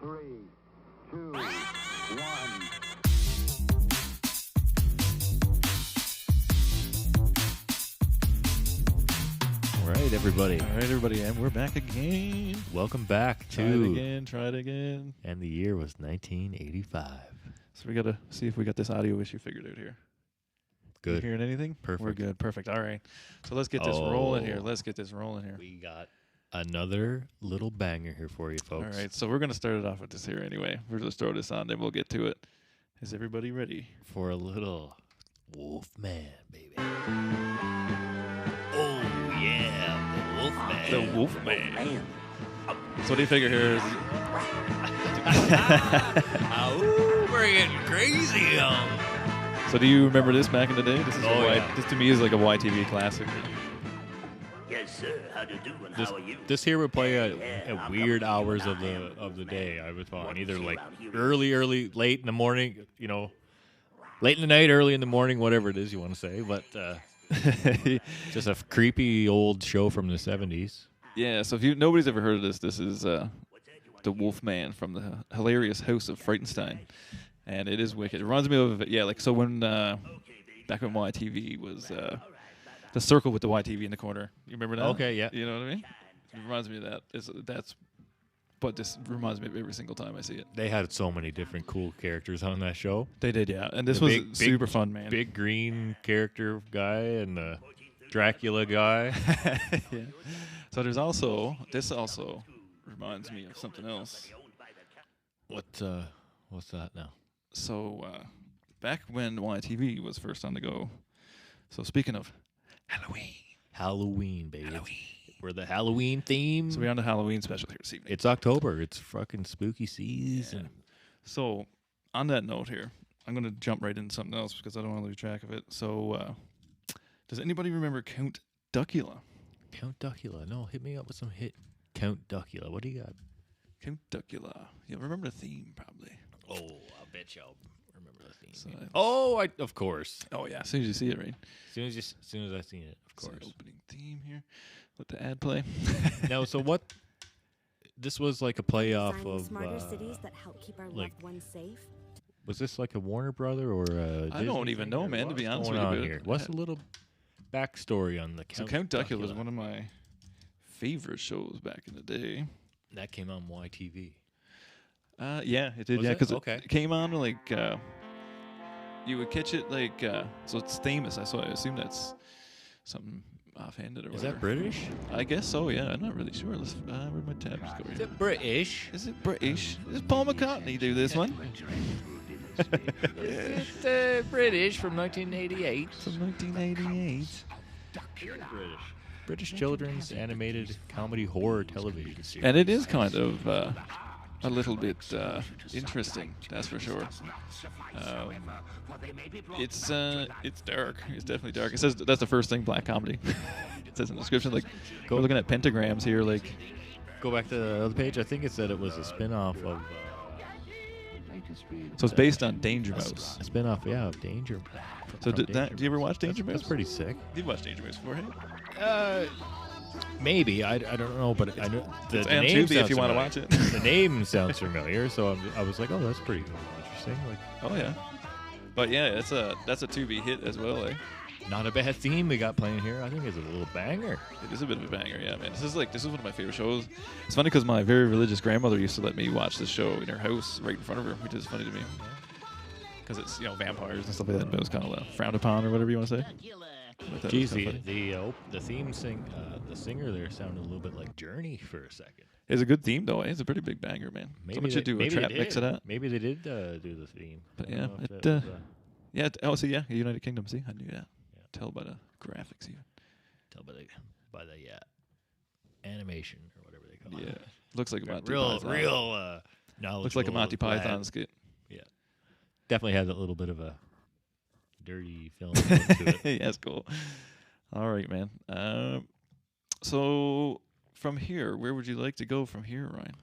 3, 2, 1. All right, everybody. All right, everybody, and we're back again. Welcome back Try it again. And the year was 1985. So we got to see if we got this audio issue figured out here. Good. You hearing anything? Perfect. We're good. Perfect. All right. So let's get this rolling here. Let's get this rolling here. We got another little banger here for you, folks. All right. So we're going to start it off with this here anyway. We'll just throw this on, then we'll get to it. Is everybody ready? For a little Wolfman, baby. Oh, yeah, the Wolfman. The Wolfman. So what do you figure here is... Oh, we're getting crazy, So do you remember this back in the day? This is yeah. This to me is like a YTV classic. Yes, sir. How do you do and how are you? This here would play at weird hours of the day, I would find. Either like early, late in the morning, late in the night, early in the morning, whatever it is you want to say. But just a creepy old show from the 70s. Yeah, so if nobody's ever heard of this is the Wolfman from the hilarious House of Frightenstein. And it is wicked. It reminds me of, so when, back when YTV was the circle with the YTV in the corner. You remember that? Okay, yeah. You know what I mean? It reminds me of that. But this reminds me of every single time I see it. They had so many different cool characters on that show. They did, yeah. And this was super fun, man. Big green character guy and the Dracula guy. Yeah. So this also reminds me of something else. What's that now? So back when YTV was first on the go, so speaking of Halloween, baby. We're the Halloween theme. So we're on the Halloween special here this evening. It's October. It's fucking spooky season. Yeah. So on that note here, I'm going to jump right into something else because I don't want to lose track of it. So does anybody remember Count Duckula? Count Duckula. No, hit me up with some hit. Count Duckula. What do you got? Count Duckula. You'll remember the theme probably. Oh, I bet y'all remember the theme. So of course. Oh yeah, as soon as you see it, right? As soon as I seen it, of course. So opening theme here. Let the ad play. Now, so what? This was like a playoff of smarter cities that help keep our loved ones safe. Was this like a Warner Brother or a I don't even know, man. To be honest with you, here? What's a little backstory on the Count? So Count Duckula was one of my favorite shows back in the day. That came on YTV. Yeah, it did. Was yeah, it? because Okay. it came on like you would catch it like so it's famous. I assume that's something offhanded or Is whatever. that British? I guess so. Yeah, I'm not really sure. Let's where'd my tabs go Is here? it British? Is it British? Does Paul McCartney do this one? Is it British from 1988? From 1988. British children's animated comedy horror television series. And it is kind of a little bit interesting, that's for sure. It's dark. It's definitely dark. It says that's the first thing, black comedy. It says in the description, like, we're looking at pentagrams here, like. Go back to the other page. I think it said it was a spin-off of... So it's based on Danger Mouse. A spin-off, yeah, of Danger. So do you ever watch Danger Mouse? That's pretty sick. You've watched Danger Mouse before, hey? Maybe. I don't know, but I know the It's on name Tubi if you want to sounds watch it. familiar. The name sounds familiar, so I was like, oh, that's pretty interesting. Like, Oh yeah. But yeah, that's a Tubi hit as well, eh? not a bad theme we got playing here. I think it's a little banger. It is a bit of a banger, yeah, man. This is one of my favorite shows. It's funny because my very religious grandmother used to let me watch this show in her house right in front of her, which is funny to me. Because it's vampires and stuff like that, but it was kind of frowned upon or whatever you want to say. Geez, the theme the singer there sounded a little bit like Journey for a second. It's a good theme though. It's a pretty big banger, man. Someone should do a trap mix of that. Maybe they did do the theme. But I yeah, don't know if that was, United Kingdom. See, I knew that. Yeah. Tell by the graphics even. tell by the animation or whatever they call Yeah, it. looks like a Monty real Python. knowledgeable. Looks like a Monty lad. Python skit. Yeah, definitely has a little bit of a dirty film look to it. Yeah, that's cool. All right, man. So from here, where would you like to go from here, Ryan?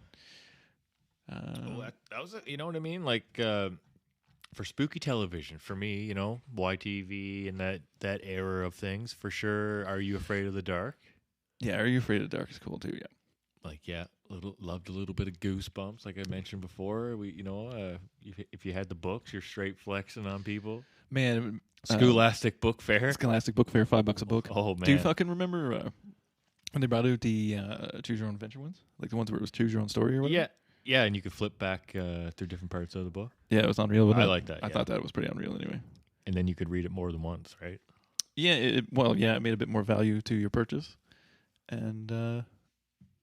That was you know what I mean? Like for spooky television, for me, YTV and that era of things, for sure. Are You Afraid of the Dark? Yeah, Are You Afraid of the Dark is cool too, yeah. Loved a little bit of Goosebumps, like I mentioned before. If you had the books, you're straight flexing on people. Man, Scholastic Book Fair. Scholastic Book Fair, $5 a book. Oh man, Do you fucking remember when they brought out the Choose Your Own Adventure ones? Like the ones where it was Choose Your Own Story or whatever? Yeah, and you could flip back through different parts of the book. Yeah, it was unreal. I like that. I thought that was pretty unreal anyway. And then you could read it more than once, right? Yeah, it made a bit more value to your purchase. And the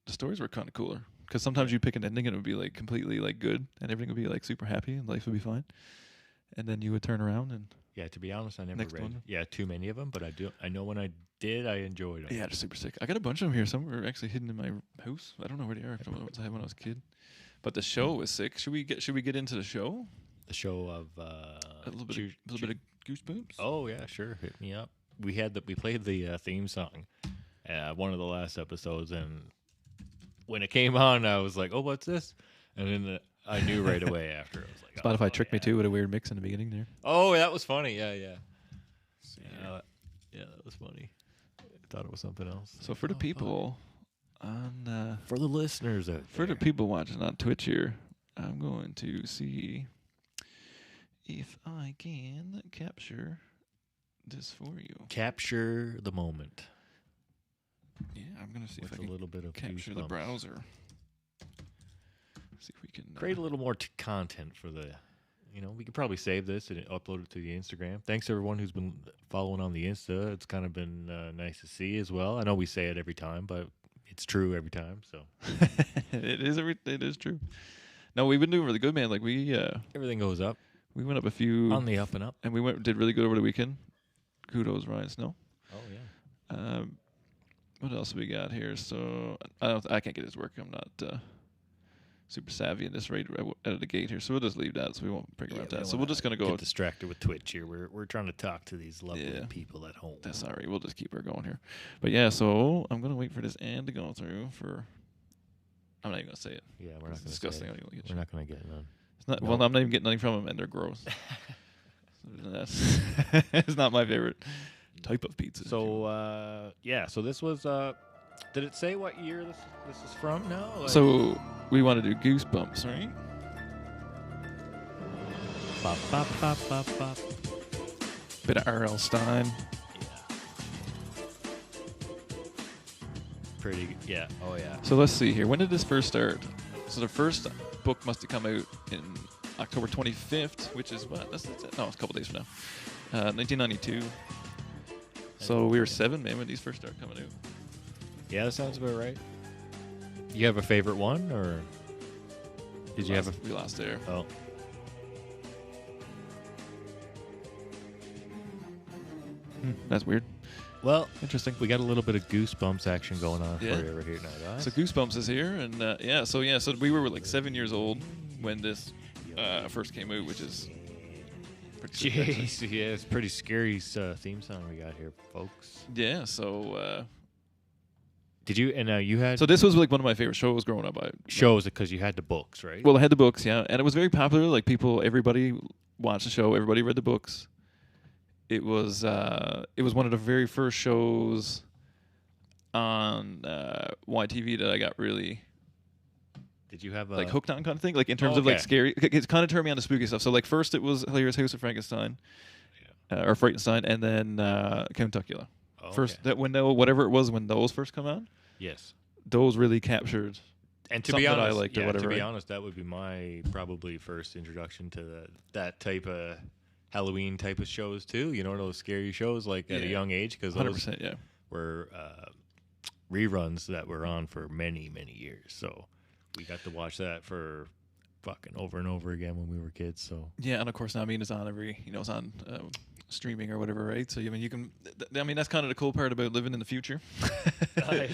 stories were kind of cooler. Because sometimes you'd pick an ending and it would be like completely like good and everything would be like super happy and life would be fine. And then you would turn around and yeah, to be honest, I never Next read one. too many of them, but I know when I did, I enjoyed them. yeah, they're super sick. I got a bunch of them here. Some are actually hidden in my house. I don't know where they are. I don't know what I had when I was a kid. But the show was sick. Should we get into the show? The show of A little bit of Goosebumps. Oh yeah, sure. Hit me up. We played the theme song, one of the last episodes, and when it came on, I was like, "Oh, what's this?" And then I knew right away after. I was like, Spotify tricked me too with a weird mix in the beginning there. Oh, that was funny. Yeah, that was funny. I thought it was something else. So for the people on For the listeners out for the there. people watching on Twitch here, I'm going to see if I can capture this for you. Capture the moment Yeah, I'm gonna see with if I a can little bit of capture the Goosebumps. browser. See if we can Create a little more content for the. We could probably save this and upload it to the Instagram. Thanks everyone who's been following on the Insta. It's kind of been nice to see as well. I know we say it every time, but it's true every time. So it is true. No, we've been doing really good, man. Like we everything goes up we went up a few on the up and up. and we did really good over the weekend. Kudos, Ryan Snow. Oh yeah. What else we got here? So I can't get his work. I'm not super savvy in this right out of the gate here, so we'll just leave that. So we won't bring around that. So we're just gonna go. Get distracted with Twitch here. We're trying to talk to these lovely people at home. That's all right. We'll just keep her going here. But yeah, so I'm gonna wait for this and to go through for. I'm not even gonna say it. Yeah, we're not It's gonna disgusting. say I'm it. not gonna get We're you. not gonna get none. It's not, No. Well, I'm not even getting nothing from them, and they're gross. So that's it's not my favorite type of pizza. So so this was. Did it say what year this is from? No. So we want to do Goosebumps, right? Bop, bop, bop, bop, bop. Bit of R.L. Stein. Pretty. Yeah. Oh yeah. So let's see here. When did this first start? So the first book must have come out in October 25th, which is what? That's it. No, it's a couple days from now. 1992. So we were 7, man, when these first started coming out. Yeah, that sounds about right. You have a favorite one, or did you have a? We lost there. Oh. That's weird. Well, Interesting. we got a little bit of Goosebumps action going on Yeah. for you right here now, guys. So Goosebumps is here, and so we were like 7 years old when this first came out, which is pretty sick, actually. Jeez, yeah, it's a pretty scary theme song we got here, folks. Yeah. So Did you? And you had so this was like one of my favorite shows growing up. shows because you had the books, right? Well, I had the books, yeah, and it was very popular. Like everybody watched the show. Everybody read the books. It was one of the very first shows on YTV that I got really Did you have like hooked on kind of thing. Like in terms of like okay. scary, it kind of turned me on to spooky stuff. So like first it was Hilarious House of Frankenstein, or Frightenstein, and then Count Duckula. Oh, First okay. that window, whatever it was when those first come on, Yes. those really captured. And to something be that I honest, liked or whatever, to be right? honest, that would be my probably first introduction to that type of Halloween type of shows too. You know, those scary shows like at a Yeah. young age because 100%, yeah. were reruns that were on for many, many years. So we got to watch that for fucking over and over again when we were kids. So Yeah, and of course now it's on it's on streaming or whatever, right? So I mean you can that's kind of the cool part about living in the future.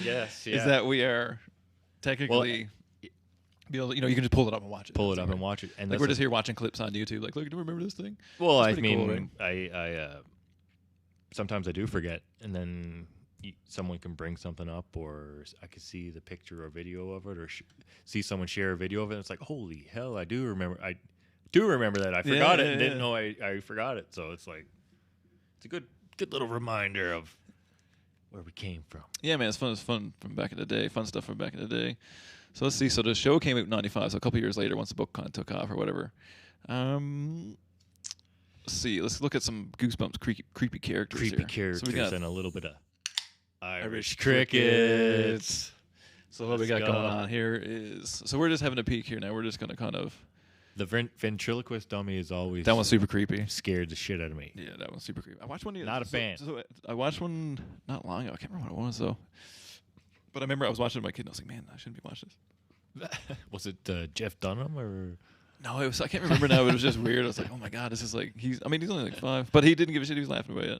yes, Is that we are technically you can just pull it up and watch it. pull it up and watch it. And Like that's we're just here watching clips on YouTube. Like, look, do you remember this thing? Well, That's I pretty cool, mean, I sometimes I do forget, and then someone can bring something up, or I could see the picture or video of it, or see someone share a video of it. And it's like, holy hell, I do remember that. I forgot it and didn't know I forgot it. So it's like it's a good little reminder of where we came from. Yeah, man, it's fun. It's fun from back in the day. Fun stuff from back in the day. So let's see. So the show came out in '95. So a couple years later, once the book kind of took off or whatever. Let's see. Let's look at some Goosebumps creepy characters. Creepy here. characters So we got and a little bit of Irish crickets. So what we got Let's going go. on here is, so we're just having a peek here now. We're just gonna kind of. the ventriloquist dummy is always That one's super creepy. scared the shit out of me. Yeah, that one's super creepy. I watched one. Not a fan. So I watched one not long ago. I can't remember what it was though. But I remember I was watching it with my kid and I was like, man, I shouldn't be watching this. Was it Jeff Dunham or? No, it was. I can't remember now. But it was just weird. I was like, oh my god, this is like he's only like 5, but he didn't give a shit. He was laughing about it.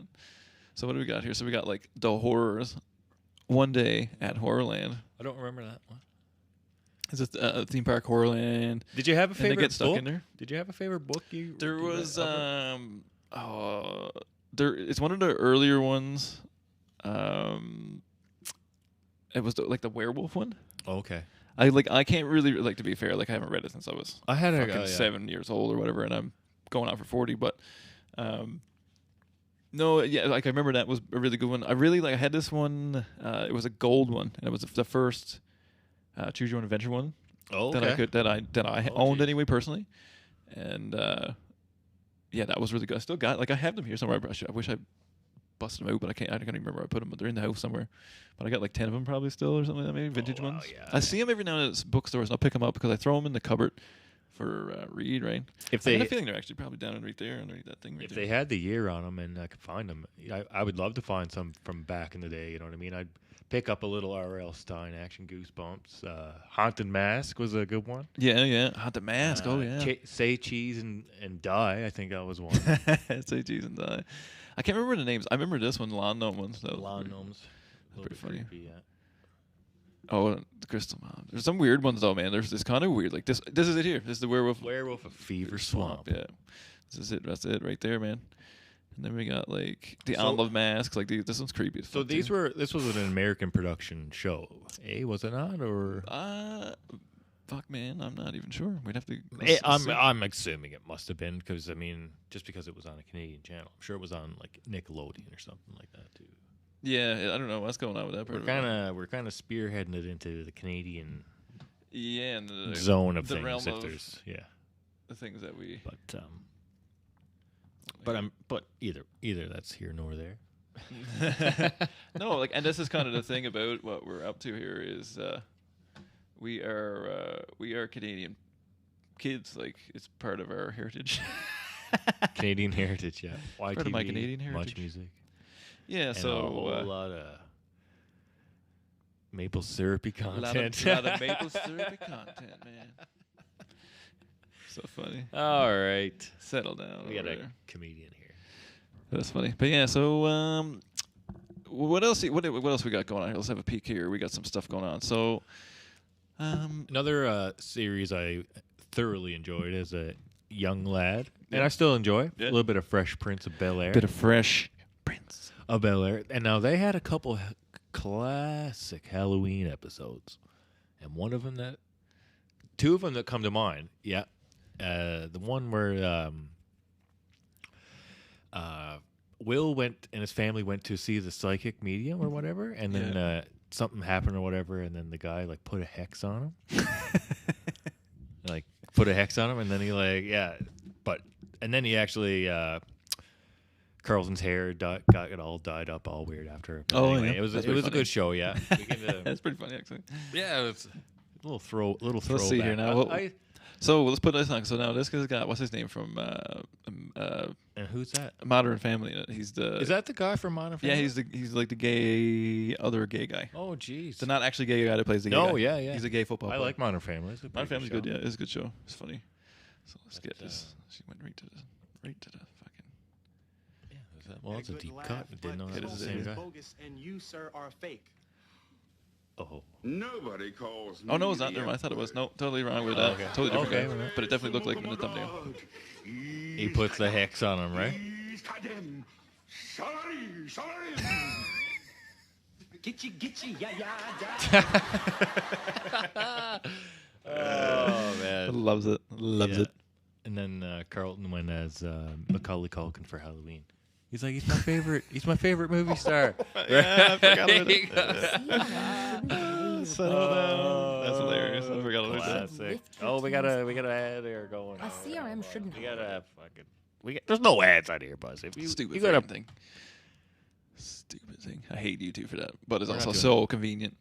So what do we got here? So we got like the horrors. One Day at Horrorland. I don't remember that one. It's a theme park Horrorland. Did you have a And they favorite get stuck book? in there. Did you have a favorite book? There you was read? it's one of the earlier ones. It was like the werewolf one. Oh, okay. I can't really like, to be fair, like I haven't read it since I was I had a fucking 7 years old or whatever, and I'm going on for 40. But no, yeah, like I remember that was a really good one. I really I had this one. It was a gold one, and it was the first Choose Your Own Adventure one Oh, okay. that I Oh, owned geez. anyway personally, and yeah, that was really good. I still got I have them here somewhere. I wish I busted them out, but I can't. I can't even remember where I put them. But they're in the house somewhere. But I got like 10 of them probably still or something like that, maybe vintage wow, ones. yeah. I see them every now and then at bookstores, and I'll pick them up because I throw them in the cupboard for read. Right? If I got they a feeling they're actually probably down right there underneath that thing. Right if there. they had the year on them and I could find them, I would love to find some from back in the day. You know what I mean? I'd pick up a little R.L. Stein action Goosebumps. Haunted Mask was a good one. yeah, Haunted Mask. Oh yeah. Say Cheese and Die. I think that was one. Say cheese and die. I can't remember the names. I remember this one, Lawn Gnome one. So Lawn Gnomes. pretty funny. Creepy, yeah. Oh, the Crystal Mound. There's some weird ones though, man. There's this kind of weird. Like this. This is it here. This is the werewolf. Werewolf of Fever Swamp. Yeah. This is it. That's it right there, man. And then we got like the So- Olive Masks. Like this one's creepy. As So fuck, this too. was an American production show. Was it not? Or Fuck, man. I'm not even sure. We'd have to. I'm assuming it must have been because I mean just because it was on a Canadian channel. I'm sure it was on like Nickelodeon or something like that too. Yeah, I don't know what's going on with that. part We're kind of spearheading it into the Canadian Yeah, and the zone of the things. realm If of there's the things that we. but either that's here nor there. No, like, and this is kind of the thing about what we're up to here is we are Canadian kids. Like it's part of our heritage. Canadian heritage, yeah. Part of my Canadian Much heritage. music. Yeah, And so a whole lot of maple syrupy a lot content. of maple syrupy content, man. So funny. All right. Settle down. We got over a there. comedian here. That's funny. But yeah, so what else? What else we got going on here? Let's have a peek here. We got some stuff going on. So Another series I thoroughly enjoyed as a young lad, and I still enjoy Yeah. a little bit of Fresh Prince of Bel-Air. bit of Fresh Prince. of Bel-Air. And now they had a couple classic Halloween episodes, and two of them that come to mind. Yeah, the one where Will went and his family went to see the psychic medium or whatever, and then something happened or whatever, and then the guy like put a hex on him, like put a hex on him, and then he and then he actually. Carlton's hair got it all dyed up, all weird after. But Oh, anyway, yeah. it was That's a pretty funny. good show. Yeah, we can, That's pretty funny, actually. yeah, it's a little throwback. Let's see here now. So let's put this on. So now this guy's got what's his name from and who's that? Modern Family. He's the Is that the guy from Modern yeah. Family? He's like the other gay guy. Oh, jeez. So not actually gay guy that plays the gay No, guy. yeah. He's a gay football I player. like Modern Family. It's a Modern pretty Family's good. show. Yeah, it's a good show. It's funny. So let's get But, this. She went right to the fucking. Yeah, is that, well, it's a deep cut. I didn't know that was the same guy. Bogus, and you, sir, are fake. Oh, Nobody calls me. Oh no, it's not. Never mind. I thought it was. No, totally wrong with that. okay. Totally different Okay, guy. well. But it definitely looked like him in the thumbnail. he puts the hex on him, right? Get you, yeah, Oh man, Loves it. Loves Yeah. it. And then Carlton went as Macaulay Culkin for Halloween. He's like, he's my favorite. He's my favorite movie star. Yeah, I forgot about There you it. go. Settle down. That's hilarious. I forgot about that. Classic. Lift your Oh, we got an ad there going. A CRM shouldn't We gotta fucking. There's no ads out here, Buzz. If Stupid you gotta thing. Stupid thing. I hate YouTube for that, but it's We're not also doing so convenient.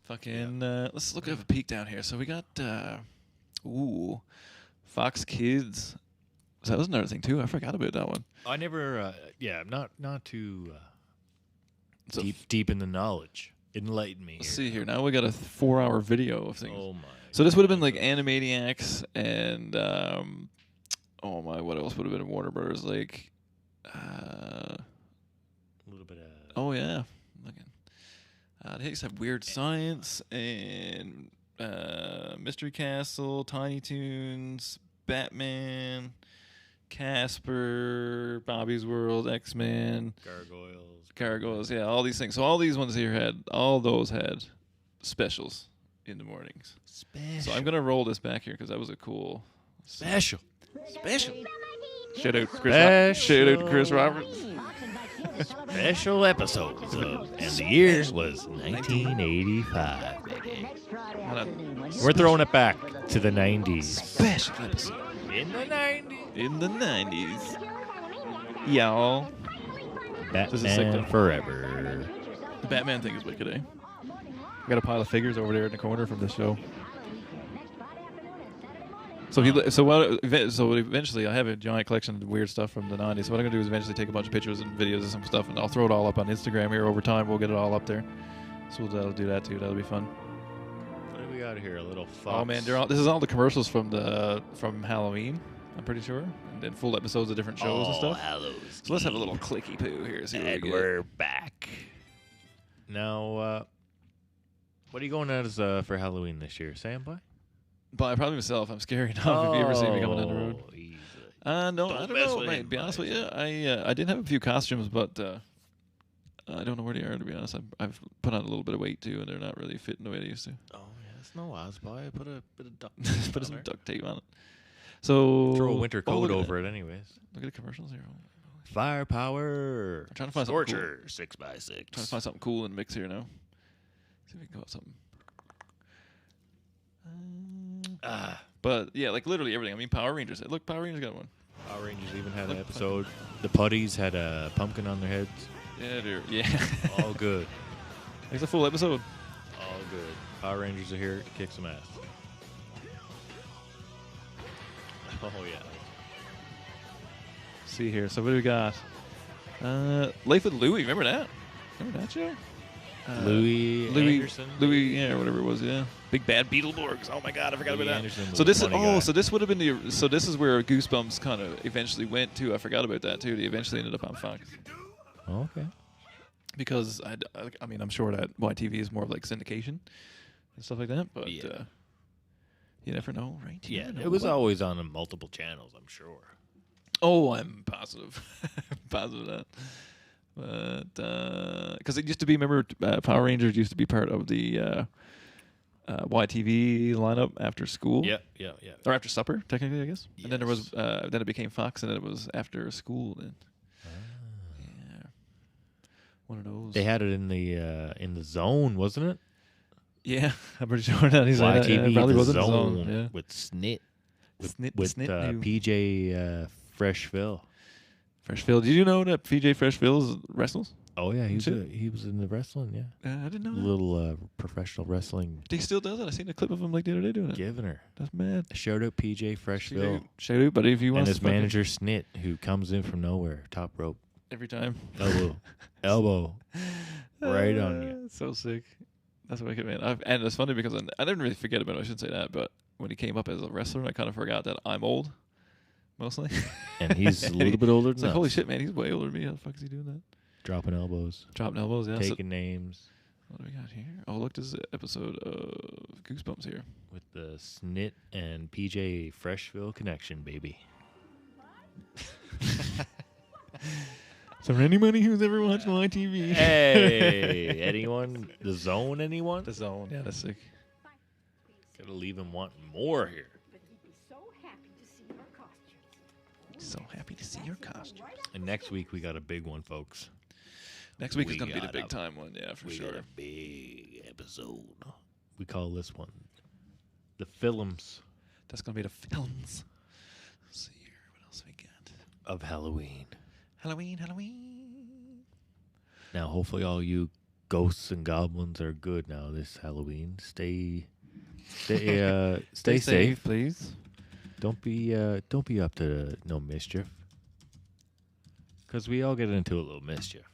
Fucking. Let's look at a peek down here. So we got. Fox Kids. So that was another thing too. I forgot about that one. I never. I'm not too So deep in the knowledge. Enlighten me. let's Here. see here. Now we got a 4-hour video of things. Oh my. So this would have been like Animaniacs and oh my, what else would have been Warner Brothers? Like A little bit of. oh yeah. Looking. They used to have Weird Science and Mystery Castle, Tiny Toons, Batman, Casper, Bobby's World, X-Men, Gargoyles, yeah, all these things. So all these ones here all those had specials in the mornings. So I'm gonna roll this back here because that was a cool Special. shout out Chris Roberts. Special episodes of, and the year was 1985, baby. We're throwing it back to the 90s. Special episode In the 90s. in the 90s. Y'all. This is sick, Batman though. Forever. The Batman thing is wicked, eh? We got a pile of figures over there in the corner from this show. So eventually, I have a giant collection of weird stuff from the 90s. So what I'm gonna do is eventually take a bunch of pictures and videos of some stuff, and I'll throw it all up on Instagram here over time. We'll get it all up there. So we'll do that too. That'll be fun. What do we got here? A little fox. Oh man, this is all the commercials from Halloween. I'm pretty sure, and then full episodes of different shows and stuff. Hallows. So let's have a little clicky poo here. See what we And get. we're back. Now, what are you going as for Halloween this year? Sandboy? But probably myself. I'm scary enough. If you ever see me coming down the road. Easy. No, I Don't don't mess know. with Mate, him, be honest with you, Mike. I did have a few costumes, but I don't know where they are. To be honest, I've put on a little bit of weight too, and they're not really fitting the way they used to. Oh, yeah, it's no Osboy. Put a bit of duct Just put on some there. duct tape on it. So Throw a winter coat look at over that. it anyways. Look at the commercials here. Firepower. I'm trying to find something cool. Scorcher 6x6. Trying to find something cool in the mix here now. See if we can go with something. But yeah, like literally everything. I mean, Power Rangers. Look, Power Rangers got one. Power Rangers even had an Look, episode. The putties had a pumpkin on their heads. Yeah, they're yeah. All good. It's a full episode. All good. Power Rangers are here to kick some ass. Oh, yeah. See here. So what do we got? Life with Louie. Remember that? Remember that show? Louis Anderson. Louis, yeah, whatever it was, yeah. Big bad Beetleborgs. Oh my God, I forgot Louis about that. Anderson was So this a is funny guy. so this would have been the so this is where Goosebumps kind of eventually went to. I forgot about that too. They eventually ended up on Fox Oh, okay. because I mean I'm sure that YTV is more of like syndication and stuff like that, but Yeah. you never know, right? You Yeah, never it know. was But- always on multiple channels, I'm sure. Oh, I'm positive, positive of that. But because it used to be, remember, Power Rangers used to be part of the YTV lineup after school. Yeah. Or after supper, technically, I guess. And then there was, Yes. then it became Fox, and then it was after school. And yeah, one of those. They had it in the zone, wasn't it? Yeah, I'm pretty sure that he's YTV, it probably the was in the zone, zone. Yeah, with Snit. Snit, With Snit knew. PJ Freshville. Freshfield. Did you know that PJ Freshfield wrestles? Oh, yeah, he Shit. was in the wrestling, yeah. I didn't know that. Little professional wrestling He still does it. I seen a clip of him like the other day doing it. giving her. That's mad. Shout out PJ Freshville. Shout out, buddy, if you want And to his manager Snit, who comes in from nowhere, top rope, every time. elbow, right on you. So sick. That's wicked, man. And it's funny because I didn't really forget about it. I shouldn't say that, but when he came up as a wrestler, I kind of forgot that I'm old, mostly. And he's a little bit older It's than like, us. holy shit, man, he's way older than me. How the fuck is he doing that? Dropping elbows, Dropping elbows, yeah. So, taking names what do we got here? Oh, look, this is an episode of Goosebumps here. with the Snit and PJ Freshville connection, baby. So for anybody who's ever watched my TV. Hey, anyone? The zone, anyone? The Zone. Yeah, that's sick. Gotta leave him wanting more here. So happy to see your costume. And next week we got a big one, folks. Next week is We going to be the got big a- time one, yeah, for we sure. got a big episode. We call this one the films That's going to be the films. Let's see here. What else we got? of Halloween. Halloween. Now, hopefully, all you ghosts and goblins are good now this Halloween. Stay safe. please. Don't be up to no mischief. Because we all get into a little mischief.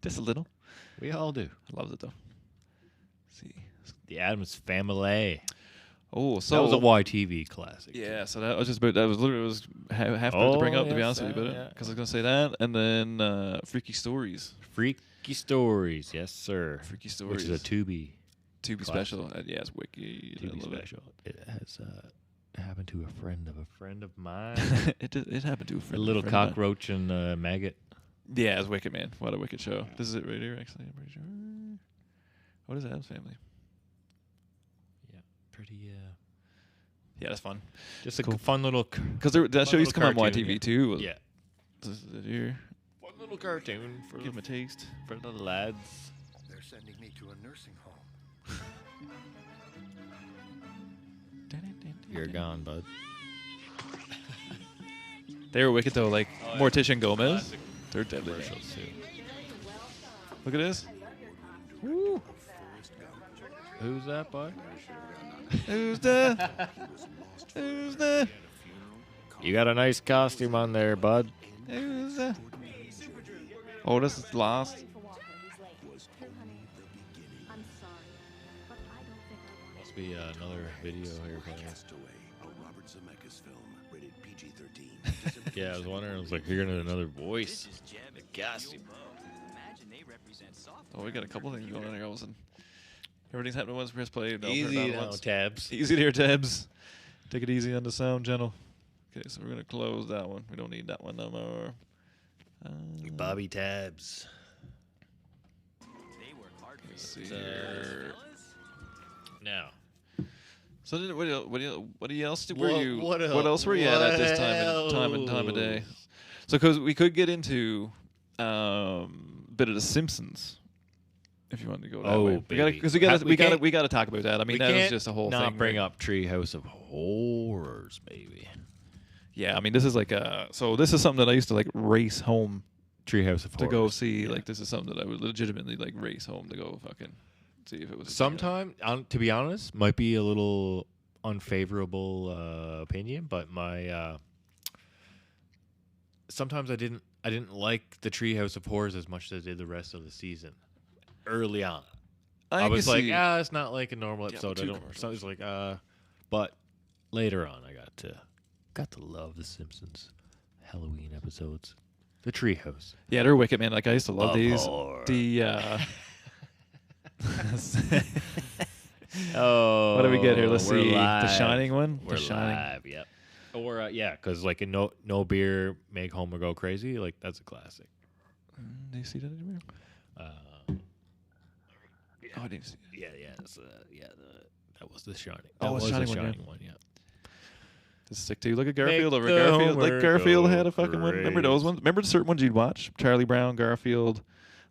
Just a little. We all do. I love it though. See. The Addams Family. Oh, That so was a YTV classic. yeah. So that was just about that was literally half about to bring Oh, up, to be yes, honest with you, yeah. because I was gonna say that, and then Freaky Stories. Freaky Stories, yes, sir. Freaky Stories. Which is a Tubi To be classic. special. Yeah, it's wicked. I TV love it. special. It has happened to a friend of mine. It happened to a A friend. little friend of mine. cockroach and maggot. Yeah, it's wicked, man. What a wicked show. This is it right here, actually. I'm pretty sure. What is Adam's Family? Yeah, pretty. Yeah, that's fun. Just a Cool. fun little. Because that show used to come on cartoon, YTV yeah. too. Yeah, This is it here. fun little cartoon for Give him a taste. the lads. They're sending me to a nursing home. You're gone, bud. They were wicked though, like Oh, yeah. Morticia and Gomez. Classic They're deadly. commercials too. Look at this. Woo. Who's that, bud? Who's the? Who's the? You got a nice costume on there, bud. Who's the? Oh, this is Lost. For Walter, he's late. Oh, honey. I'm sorry, but I don't think I want Must be another video here playing. Castaway, a Robert Zemeckis film, rated PG-13. Yeah, I was wondering. I was like hearing another voice. The costume. Oh, we got a couple things going on here. All of a sudden, everything's happening once. Press play. Don't turn it Easy down now, once. tabs. Easy there, tabs. Take it easy on the sound channel. Okay, so we're gonna close that one. We don't need that one no more. Bobby tabs. Let's see here. Now. So what else were What- you? what What else were you at this time of day? So because we could get into a bit of the Simpsons. If you want to go that way, baby. we gotta talk about that. I mean, that was just a whole not thing. bring right? up Treehouse of Horrors, baby. Yeah, I mean, this is like so this is something that I used to like race home Treehouse of to Horrors. go see. Yeah. Like this is something that I would legitimately like race home to go fucking see if it was. Sometime, to be honest, might be a little unfavorable opinion, but my sometimes I didn't like the Treehouse of Horrors as much as I did the rest of the season. Early on, I was like, it's not like a normal Yeah, episode. too I don't. commercial. So it's like, but later on, I got to love the Simpsons Halloween episodes, the Treehouse. yeah, they're wicked, man. Like I used to love Of these. horror. The Oh, what do we get here? Let's we're see. The live. Shining one. We're the Shining. live. Yep. Or yeah, because like in no beer make Homer go crazy. Like that's a classic. Do you see that anywhere? Oh, I didn't see it. Yeah. That was the Shining. Oh, That it's was Shining the one, yeah. Shining one. Yeah. Just stick to look at Garfield Make over the Garfield. Like Homer Garfield go had a fucking one. Remember those crazy. ones? Remember the certain ones you'd watch? Charlie Brown, Garfield,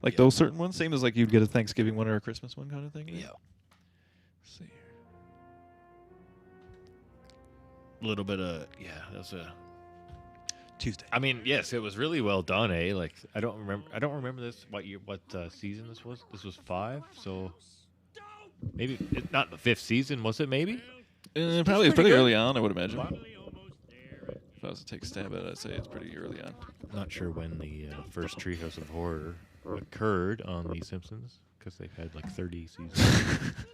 like Yeah. those certain ones. Same as like you'd get a Thanksgiving one or a Christmas one kind of thing. Yeah. Let's see here. A little bit of that's a. Tuesday. I mean, yes, it was really well done, eh? Like I don't remember this. What season this was? This was 5. So maybe not the 5th season, was it? Maybe. Probably it's pretty good. early on, I would imagine. If I was to take a stab at it, I'd say it's pretty early on. Not sure when the first Treehouse of Horror occurred on The Simpsons because they've had like 30 seasons.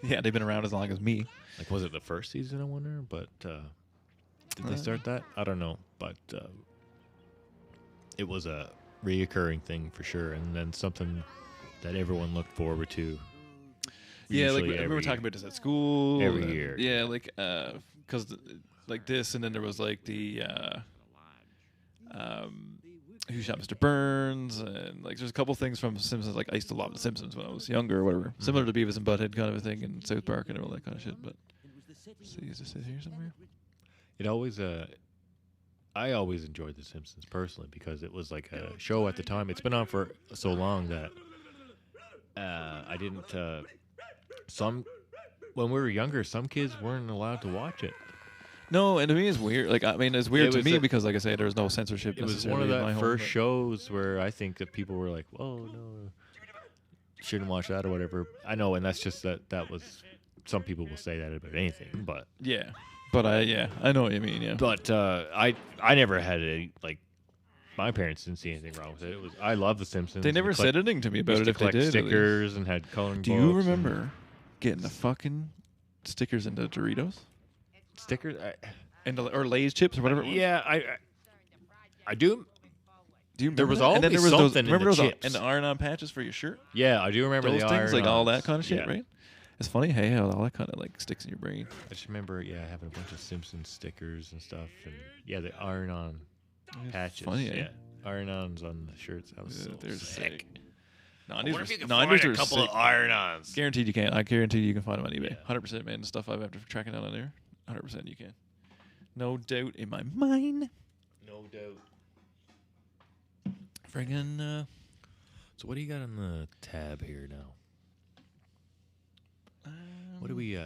Yeah, they've been around as long as me. Like, was it the first season? I wonder. But did they start that? I don't know. But it was a reoccurring thing for sure, and then something that everyone looked forward to. Yeah, like usually we were every- talking about this at school. every and- year. Yeah, like because like this, and then there was like the Who Shot Mr. Burns, and like there's a couple things from Simpsons. Like I used to love the Simpsons when I was younger, or whatever. Similar to Beavis and Butthead kind of a thing, and South Park and all that kind of shit. But let's see, is this it here somewhere? It always I always enjoyed The Simpsons personally because it was like a show at the time. It's been on for so long that I didn't. Some when we were younger, some kids weren't allowed to watch it. No, and to me it's weird. Like I mean, it's weird It to was me a- because, like I say, there's no censorship. It was one necessarily of in my the home, first but- shows where I think that people were like, "Oh no, shouldn't watch that" or whatever. I know, and that's just that was. Some people will say that about anything, but Yeah, but I know what you mean. Yeah, I never had any like. My parents didn't see anything wrong with it. I love The Simpsons. they never said anything to me about Used it to if they collect did. at least. stickers and had coloring Do books. you and remember getting the fucking stickers into Doritos stickers? or Lay's chips or whatever? It was? Yeah, I do. Do you remember There was that? And then always there was those, something in remember the those chips. and the iron-on patches for your shirt? Yeah, I do remember Those the things, like all that iron-ons. kind of shit, Yeah. right? It's funny, hey, how all that kind of like sticks in your brain. I just remember, having a bunch of Simpsons stickers and stuff, and the iron-on patches. funny, eh? Yeah, iron-ons on the shirts. That was so They're sick. Nineties I wonder were, if you can 90s find a were couple sick. of iron-ons. Guaranteed you can. I guarantee you can find them on eBay. 100%, man. The stuff I've after tracking down on there, 100% you can. No doubt in my mind. No doubt. Friggin'. So what do you got on the tab here now? What do we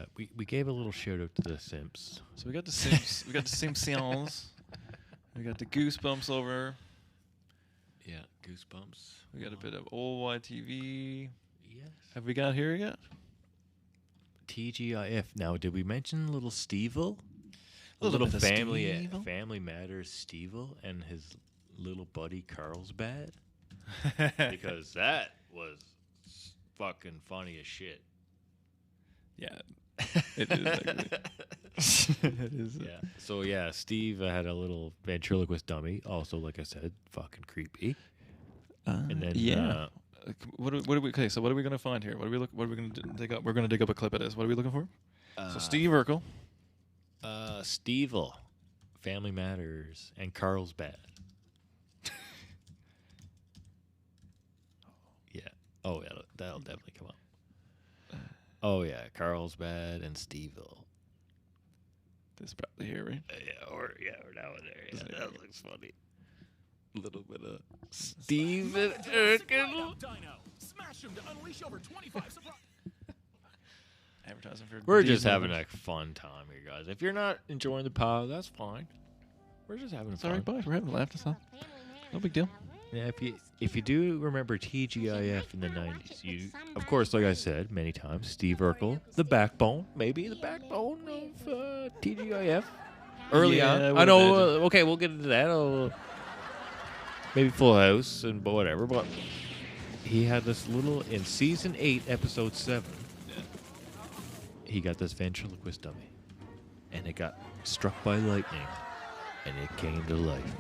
gave a little shout out to the Simps. So we got the Sims. We got the Simpsons. We got the Goosebumps over. Yeah, Goosebumps. We got a bit of old YTV. Yes. Have we got here yet? TGIF. Now, did we mention little Stevel? A little bit of family Stevel. Family Matters Stevel and his little buddy Carlsbad? Because that was fucking funny as shit. Yeah. It is actually. It is. Yeah. So Steve had a little ventriloquist dummy. Also, like I said, fucking creepy. And then yeah. What do we? Okay, so what are we gonna find here? What are we gonna dig up? We're gonna dig up a clip of this. What are we looking for? So Steve Urkel. Stevel, Family Matters, and Carlsbad. Yeah. Oh yeah, that'll definitely come up. Oh yeah, Carlsbad and Stevel. This is probably here, right? Or that one there. Yeah, that looks funny. A little bit of. Steve and Urkel. Advertising for. We're just Disney. having a fun time here, guys. If you're not enjoying the pod, that's fine. We're just having Sorry, fun. boys. We're having a laugh. That's all. No big deal. Yeah, if you do remember TGIF in the 90s, you of course, like I said many times, Steve Urkel, the backbone, maybe the backbone of TGIF. Early Yeah, on, I I would know. imagine. Okay, we'll get into that. Maybe Full House and whatever, but he had this little in season 8, episode 7. He got this ventriloquist dummy, and it got struck by lightning, and it came to life.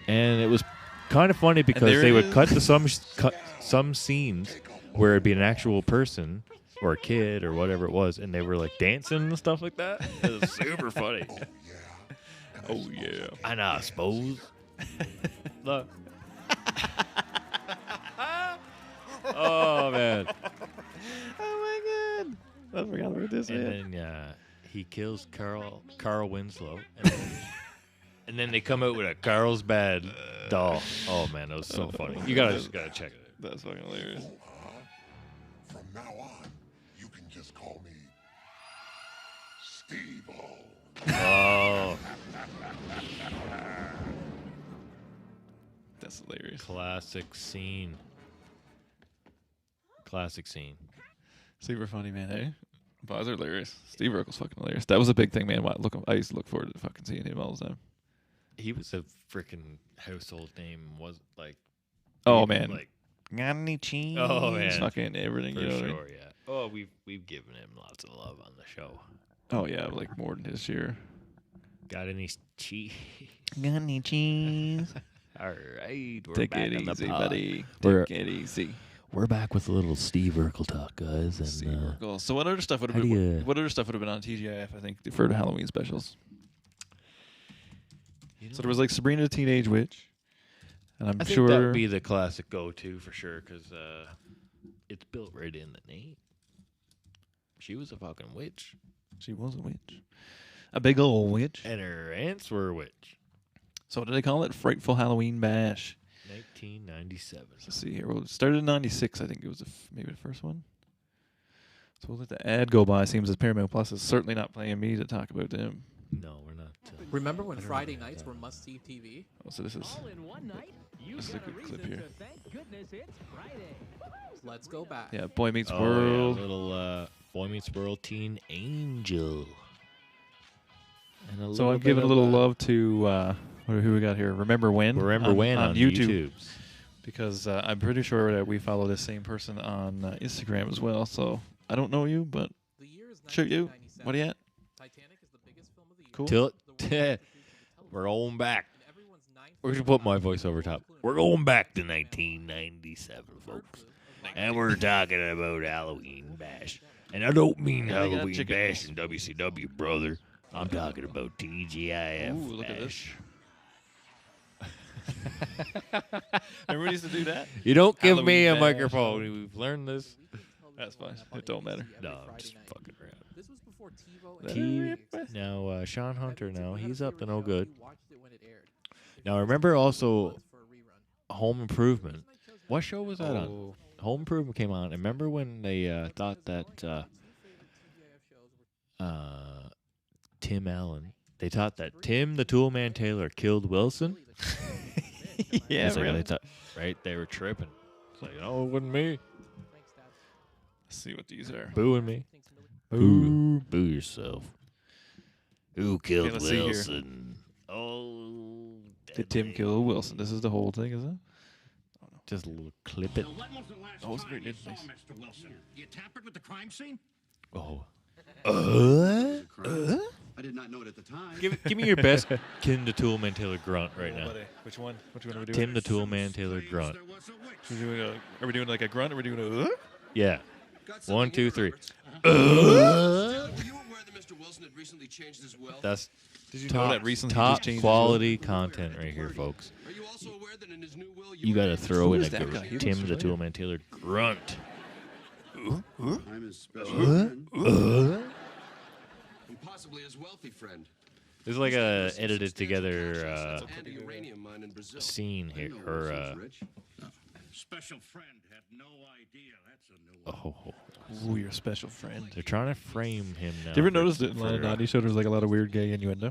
And it was kind of funny because there they it would is. cut some scenes where it'd be an actual person or a kid or whatever it was, and they were like dancing and stuff like that. It was super funny. Oh yeah. And I suppose. Look. Oh man. Oh my god. I forgot about this. And Man. then he kills Carl Winslow, and then they come out with a Carlsbad doll. Oh man, that was so funny. You just gotta check it. That's fucking hilarious. From now on, you can just call me Steve-O. Oh, That's hilarious. classic scene. Classic scene. Super funny, man. Eh? Those are hilarious. Steve Urkel's fucking hilarious. That was a big thing, man. I used to look forward to fucking seeing him all the time. He was a freaking household name. Was like. Oh people, man. Like Got any cheese? Oh, man. Fucking everything. for You know sure, what I mean? yeah. Oh, we've given him lots of love on the show. Oh yeah, like more than his year. Got any cheese? Got any cheese? All right, we're Take back it on the easy, pod. buddy. We're- Take it easy. We're back with a little Steve Urkel talk, guys. And Steve Urkel. So what other stuff would how have do been? you- What other stuff would have been on TGIF? I think for the Halloween specials. So there was like Sabrina the Teenage Witch, and I'm I think sure that would be the classic go-to for sure, because it's built right in the name. She was a fucking witch, she was a witch, a big old witch. and her aunts were a witch. So what do they call it? Frightful Halloween Bash. 1997. Let's see here. Well, it started in 96. I think it was maybe the first one. So we'll let the ad go by. Seems as Paramount Plus is certainly not playing me to talk about them. No, we're not. Remember when Friday nights were must-see TV? Oh, so this is a good clip here. Let's go back. Yeah, Boy Meets Oh, World. yeah, little Boy Meets World Teen Angel. And So I'm giving a little love to who we got here. Remember When? Remember When on YouTube. Because I'm pretty sure that we follow this same person on Instagram as well. So I don't know you, but The year is sure you. 1997. What are you at? Titanic is the biggest film of the year. Cool. Till The world we're going back. and everyone's ninth We're gonna put my voice over top. We're going back to 1997, folks, and we're talking about Halloween Bash. And I don't mean Yeah, I got Halloween chicken Bash in WCW, brother. I'm talking about TGIF. Ooh, look at this. Bash. Everybody used to do that. You don't give Halloween me a Bash. microphone. We've learned this. That's fine. It don't matter. No, I'm just fucking around. This was before TiVo T- now, Sean Hunter, now he's up to no good. You watched it when it aired. Now, remember also For a rerun. Home Improvement. What show was that on? Oh, Home Improvement came on. And remember when they thought that Tim Allen, they thought that Tim the Toolman Taylor killed Wilson? yeah, It's like really. they thought, right? They were tripping. It's like, oh, it wasn't me. Let's see what these are. Booing me. Boo. Boo yourself. Who killed let's see here. Wilson? Oh, Did Tim kill Wilson? This is the whole thing, is it? just a little clip it. When was the last Oh, it's time very you good. saw Nice. Mr. Wilson? You tampered with the crime scene? Oh. I did not know it at the time. Give me your best Tim the Toolman Taylor grunt right now. Which one? Which one are we doing? Tim the Toolman Taylor Claims grunt. there was a witch. Are we doing like a grunt? Or are we doing a? Yeah. Got something 1, 2, here, 3. Roberts. Were you aware that Mr. Wilson had recently changed his will? That's Did you know top, that recently he top just changed his quality content right here, folks. Are you also aware that in his new will You got to throw in is a that guy? He good Tim looks the familiar. Toolman Taylor grunt. I'm his special friend. And possibly his wealthy friend. This is like a edited together And a uranium mine in Brazil. scene I here, know or Wilson's rich. Special friend had no idea. That's a new one. oh, Ooh, your special friend. they're trying to frame him now. Did you ever for- notice that in for, Line of Naughty Show there's like a lot of weird gay innuendo?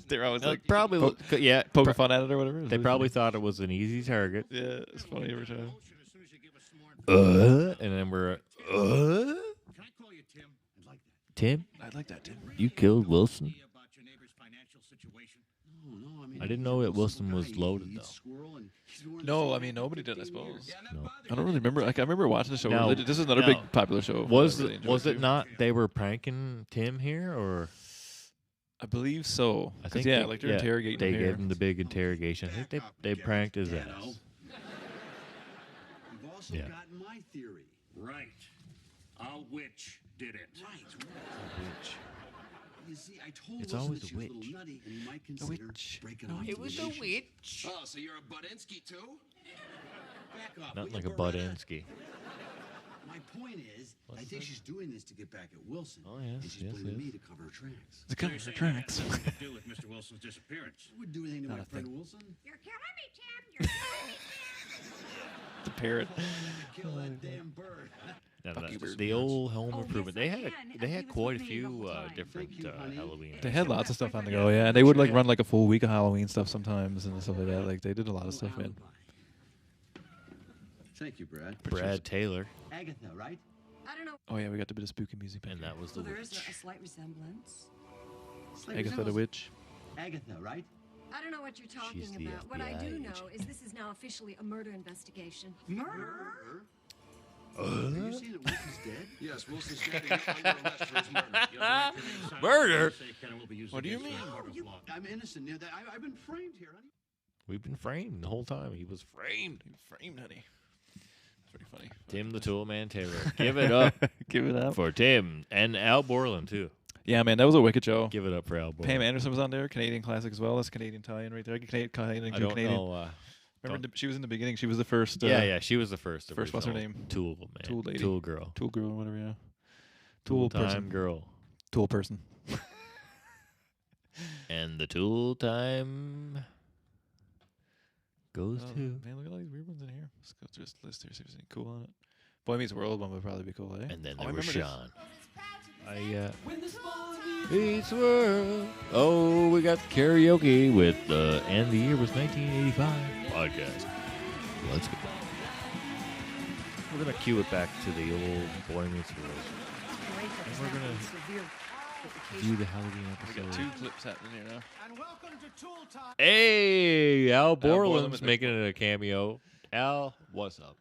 They're always like probably, poke, yeah. poking fun at it or whatever. They probably thought it was an easy target. Yeah, it's funny every time. As soon as you give us some more And then we're, Can I call you Tim? I'd like that. Tim, I like that, Tim. you killed Wilson? Idea about your neighbor's financial situation? No, I mean, I didn't he's know a that Wilson guy. was He loaded, eats though. squirrel and he's been wearing the No, same I mean hat nobody for did, I 15 suppose. years. No. I don't really remember. Like I remember watching the show. Now- This is another now, big popular show. Was that I really was enjoyed it too. not they were pranking Tim here, or I believe so. I 'Cause, think yeah, they, like they're interrogating they him here. gave him the big interrogation. I think they pranked his ass. You've also Yeah. gotten my theory. Right. A witch did it. Right. You see, I told It's Wilson always that a she was a witch. little nutty and he might consider witch. breaking off the relationship. witch. Oh, so you're a Budinsky too? Back off. Not will like you, a Beretta? Budinsky. My point is, I think she's doing this to get back at Wilson. Oh, yes, and she's yes, blaming yes. me to cover her tracks. The So you're cover saying tracks. that had nothing to do with Mr. Wilson's disappearance. I wouldn't do anything to Not my a friend thing. Wilson. You're killing me, Tim. You're killing me, Tim. The parrot. Kill that damn bird. Now, Fuck you, the bird. old Home Oh, Improvement. yes, They I had can. they He had was quite a with me the few whole time. different Thank you, honey. Halloween. They had lots of stuff on the go, yeah. And they would like run like a full week of Halloween stuff sometimes and stuff like that. Like they did a lot of stuff, man. Thank you, Brad. Brad Taylor, Agatha, right? I don't know. Oh yeah, we got a bit of spooky music back and there. that was the Well, there is witch. a slight resemblance. Agatha the Witch. Agatha, right? I don't know what you're talking She's the about. What I FBI do know agent. is this is now officially a murder investigation. Murder? Have you seen that Wilson's dead? Yes, Wilson's dead and you're under arrest for his murder. Murder? What do you mean? I'm innocent. You know, I've been framed here, honey. We've been framed the whole time. He was framed. Framed, honey. That's pretty funny. Tim the Toolman Taylor. Give it up Give it up. for Tim and Al Borland too. Yeah, man, that was a wicked show. Give it up for Al Borland. Pam Anderson was on there, Canadian classic as well. That's Canadian tie-in right there. Canadian, I don't Canadian. know. Remember, she was in the beginning. She was the first. Yeah, she was the first. First, what's her original name? Tool man. Tool lady. Tool girl. Tool girl, whatever. Yeah. Tool Tool person. time girl. Tool person. And the tool time goes Oh, to. man, look at all these weird ones in here. Let's go through this list here, see if there's anything cool on it. Boy Meets World one would probably be cool, eh? And then Oh, I there was remember this. Sean. Meets World. Oh, we got karaoke with and the year was 1985 podcast. Let's go. We're gonna cue it back to the old Boy Meets World. And we're gonna view the Halloween We got episode. 2 clips happening here now. And welcome to Tool Time. Hey, Al Borland's Borland's making it a cameo. Al, what's up?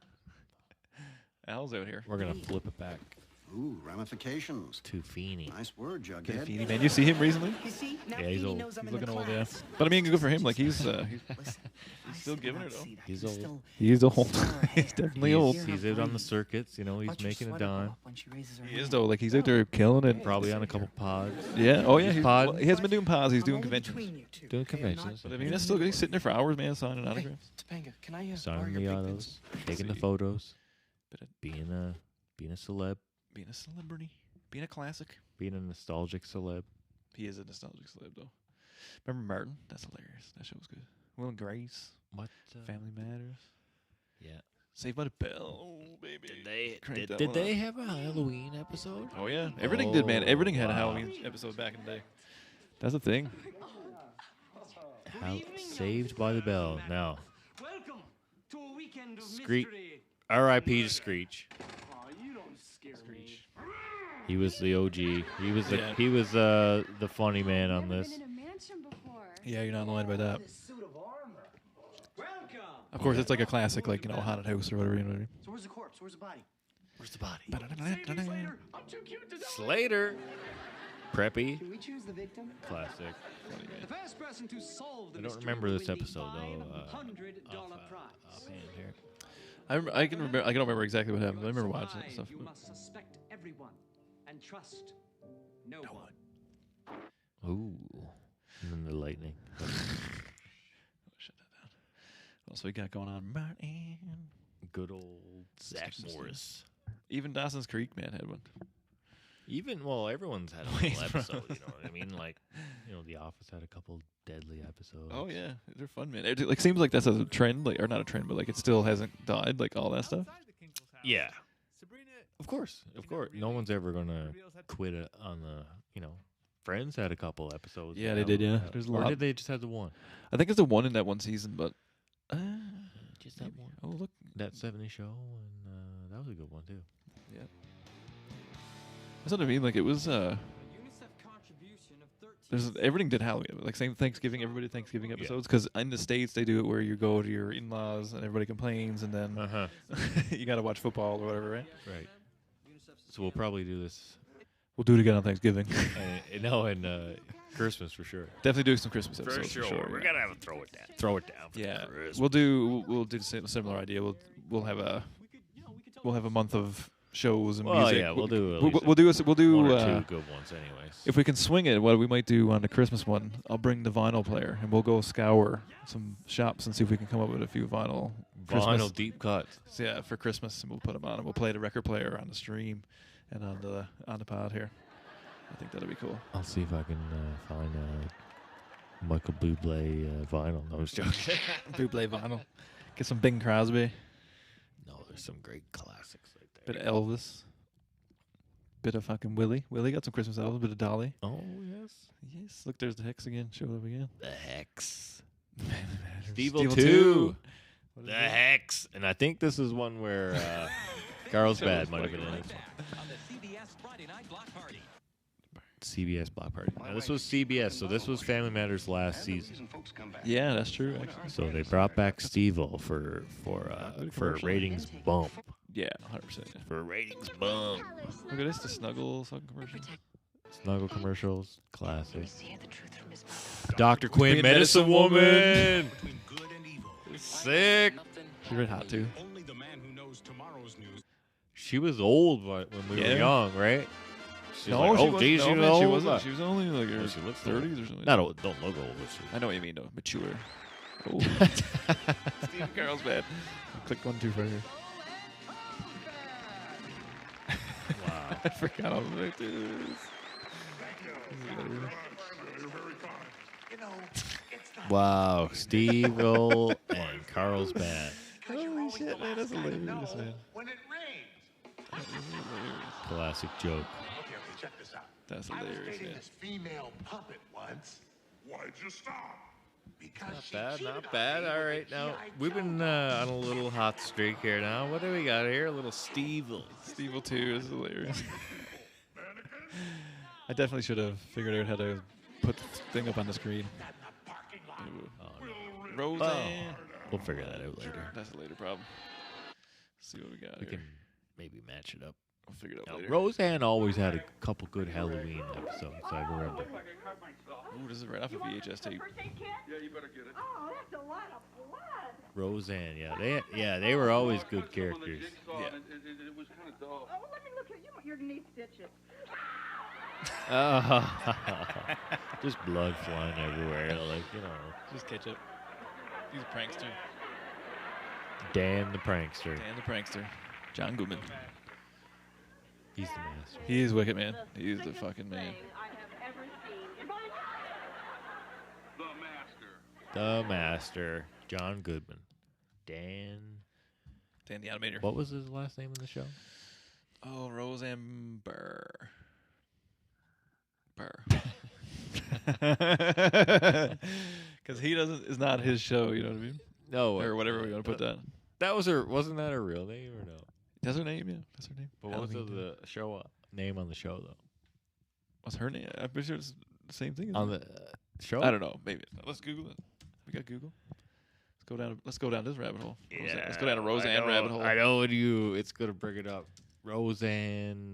Al's out here. We're gonna flip it back Ooh, ramifications. to Feeney. Nice word, Get a Jughead. Feeny, man. You see him recently? You see, now Yeah, he's Feeny old. knows I'm He's in the looking old, yeah. class. But I mean, good for him. Like he's Listen, still I giving cannot it, though. see that. He's You're old. still he's old. sorry. He's definitely old. He's out on the circuits, you know. He's Watch your making a sweater go dime. up when she raises her He is hand. though. Like he's out there killing it. Probably on a couple pods. Yeah. Oh yeah. He's pod. Well, he hasn't been doing pods. He's I'm doing only conventions. between you two, Doing okay? I'm not- conventions. But I mean, that's still good. He's sitting there for hours, man, signing Hey, autographs. Topanga, can I borrow Signing your the big autos, pencil? taking the See. photos, Bit of being a celeb, being a celebrity, being a classic. being a nostalgic celeb. He is a nostalgic celeb though. Remember Martin? That's hilarious. That show was good. Will and Grace, What? Family Matters, Yeah. Saved by the Bell, baby. Crank that Did one they up. have a Halloween episode? Oh yeah, everything did, man. Everything had a wow. Halloween episode back in the day. That's the thing. Saved by the Bell. Now, Welcome to a weekend of Screech. mystery. R.I.P. to Screech. Aw, you don't scare me. He was the OG. He was the Yeah. the funny man on this. Been in a mansion before. Yeah, you're not lying about that. This suit of armor. Welcome. Of course, it's like a classic, like haunted house or whatever. You know what I mean? So where's the corpse? Where's the body? Where's the body? Save me, Slater. I'm too cute to die. Slater. Preppy. Can we choose the victim? Classic. The first person to solve the I don't mystery remember will this win the episode though. $500 prize. Offhand here. I can remember. I don't remember exactly what happened. But I remember watching it and stuff. You but- must suspect everyone and trust no one. Ooh. And then the lightning. Shut that down. What else we got going on, Martin? Good old Zach Some stuff. Morris. Even Dawson's Creek, man, had one. Everyone's had a Wait, little episode, you know what I mean? Like, The Office had a couple deadly episodes. Oh yeah, they're fun, man. It like seems like that's a trend, like or not a trend, but like it still hasn't died, like all that stuff. Yeah. Of course. No one's ever gonna quit it on the, Friends had a couple episodes. Yeah, that they did, yeah. held- There's a or lot. did they just have the one? I think it's the one in that one season, but Just that one. oh look, That 70 show, and that was a good one too. that's what I mean. Like it was. UNICEF contribution of 13 There's everything did Halloween, like same Thanksgiving. Everybody did Thanksgiving episodes because in the States they do it where you go to your in-laws and everybody complains, and then Uh-huh. you got to watch football or whatever, right? Right. So we'll probably do this. We'll do it again on Thanksgiving. And Christmas for sure. Definitely do some Christmas episodes for sure. We're yeah. gonna have to throw it down. Throw it down. For Yeah, Christmas. we'll do the similar idea. We'll have a month of shows and Well, music. yeah, we'll do at We'll, least we'll do we'll do one or two good ones, anyways. if we can swing it. What we might do on the Christmas one, I'll bring the vinyl player and we'll go scour some shops and see if we can come up with a few vinyl Christmas. Vinyl deep cuts. So yeah, for Christmas, and we'll put them on and we'll play the record player on the stream and on the pod here. I think that'll be cool. I'll see if I can find Michael Bublé vinyl. No, I was joking. Buble vinyl. Get some Bing Crosby, No, there's some great classics right bit there. of Elvis, bit of fucking Willie. Willie got some Christmas albums, bit of Dolly. Oh yes. Yes, look, there's the Hex again. Showed up again. The Hex. Steve Steve 2. The Hex. And I think this is one where Carlsbad might have been in it. on the CBS Friday Night Block Party. CBS Block Party. Now, this was CBS, so this was Family Matters last season. Yeah, that's true. Actually. So they brought back Steve-O for a commercial. ratings bump. Yeah, 100%. Yeah. For a ratings bump. Look at this, the Snuggle fucking commercial. Snuggle commercials, classic. Hear the truth from his mouth. Dr. Quinn, Quinn, Medicine Medicine Woman. Between good and evil. Sick. She's red hot too. Only the man who knows tomorrow's news. She was old when we were Yeah. young, right? She's No, like, she oh, wasn't. geez, No, she was man, she old. wasn't. She was only like her she looks 30s or something. Not old, don't look old, but she. I know what you mean, though. Mature. Oh. Steve Carlsbad. Click 1, 2 for her. Wow. I forgot all about this. You're very kind. You know, it's not Wow, Steve-O and Carlsbad. Holy shit, man, that's hilarious, man. when it rains. That is hilarious. Classic joke. Okay, check this out. That's I was hilarious, dating man. this female puppet once. Why'd you stop? Because she Bad, cheated not on bad. me All with right, a now G.I. we've been Joe on a little hot streak here. Now, what do we got here? A little Steve-O. Steve-O 2 is hilarious. I definitely should have figured out how to put the thing up on the screen. Roseanne. Well, we'll figure that out later. That's a later problem. See what we got We here. can maybe match it up. We'll figure it out Now, later. Roseanne always had a couple good Halloween episodes, I remember. Ooh, this is right off a VHS tape. Yeah, you better get it. Oh, that's a lot of blood. Roseanne, they were always good characters. Yeah. It was kind of dull. Oh, let me look at you. Your knee stitches. Just blood flying everywhere, like, you know. Just catch up. He's a prankster. Dan the prankster. Dan the prankster. John Goodman. He's the master. He is wicked, man. He is the fucking man. I have ever seen in my life. The master. The master. John Goodman. Dan. Dan the animator. What was his last name in the show? Oh, Roseanne Burr. Because he doesn't. It's not his show. You know what I mean? No. Or whatever we're gonna put that. That was her. Wasn't that her real name or no? That's her name. Yeah, that's her name. But what was Halloween the show name on the show though? What's her name? I'm pretty sure it's the same thing. On isn't the it? show? I don't know. Maybe it's not. Let's Google it. We got Google. Let's go down this rabbit hole. Roseanne. Let's go down a Roseanne rabbit hole. I know it's gonna bring it up. Roseanne.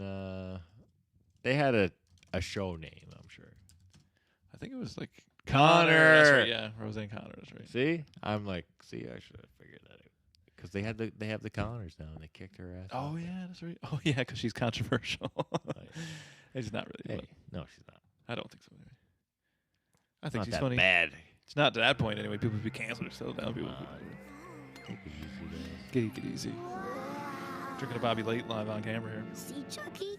They had a show name, I'm sure. I think it was like Connor. That's right. Yeah, Roseanne Connor. That's right. See, I'm like, I should have figured that out because they have the Connors now, and they kicked her ass. Oh out. yeah, that's right. Oh yeah, because she's controversial. Right. It's not really. Hey, no, she's not. But I don't think so. Anyway. I It's think not she's that funny. bad. It's not to that point anyway. People would be canceled or settle down. People Take it easy, guys. get easy. Drinking a Bobby Late live on camera here. See, Chucky?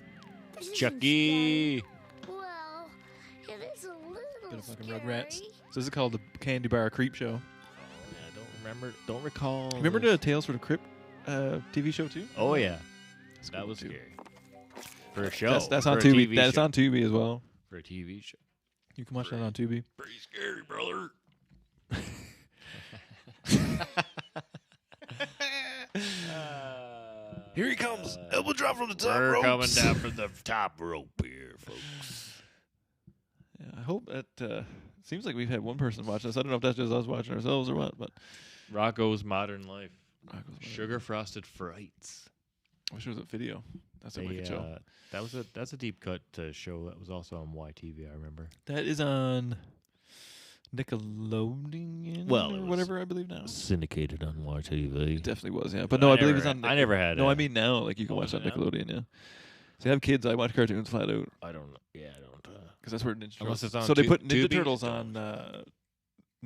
This isn't Chucky. scary. Well, it is a little Bit of fucking scary. Rugrats. So this is called the Candy Bar Creep Show. Yeah, don't recall. Remember this. the Tales from the Crypt TV show too? Oh yeah, That's that cool, was too. scary. For a show. That's for on a Tubi. TV That's show. on Tubi as well. For a TV show. You can watch that on Tubi. Pretty scary, brother. Here he comes. Elbow drop from the top We're ropes. coming down from the top rope here, folks. Yeah, I hope that seems like we've had one person watch this. I don't know if that's just us watching ourselves or what, but Rocco's Modern Life. Rocco's Modern Sugar Frosted Frights. I wish it was a video. That's a They, wicked show. that's a deep cut show that was also on YTV. I remember. That is on Nickelodeon Well, it or was whatever I believe now. Syndicated on YTV. It definitely was, yeah. But no, I believe it's on. I never had. No, a- I mean now, like you can Oh, watch is on it now? Nickelodeon, yeah. So I have kids. I watch cartoons flat out I don't know. Yeah, I don't. because that's where Ninja Unless Turtles. it's on so they put Ninja Tubi? Turtles on